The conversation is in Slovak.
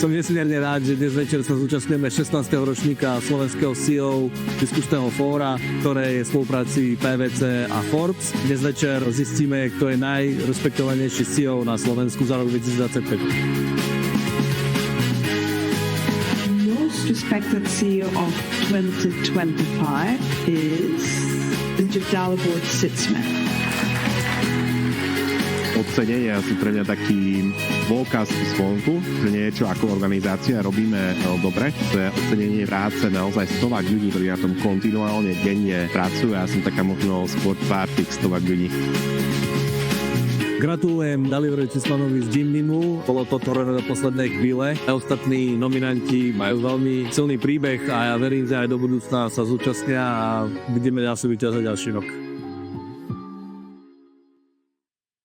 Som nesmierne rád, že dnes večer sa zúčastňujeme 16. ročníka Slovenského CEO diskusného fóra, ktoré je v spolupráci PwC a Forbes. Dnes večer zistíme, kto je najrespektovanejší CEO na Slovensku za rok 2025. Most respected CEO of 2025 is Mr. Dalibor Sitzman. Ocenenia sú pre mňa taký dôkaz zvonku, že niečo ako organizácia robíme dobre. To je ocenenie práce naozaj stovák ľudí, ktorí na tom kontinuálne denne pracujú. Ja som taká možno skôr tvár tých stovák ľudí. Gratulujem Daliborovi Sitzmanovi z Gymnimu. Bolo to tvorené do poslednej chvíle. Ostatní nominanti majú veľmi silný príbeh a ja verím, že aj do budúcna sa zúčastnia a budeme asi vyťazať ďalší rok.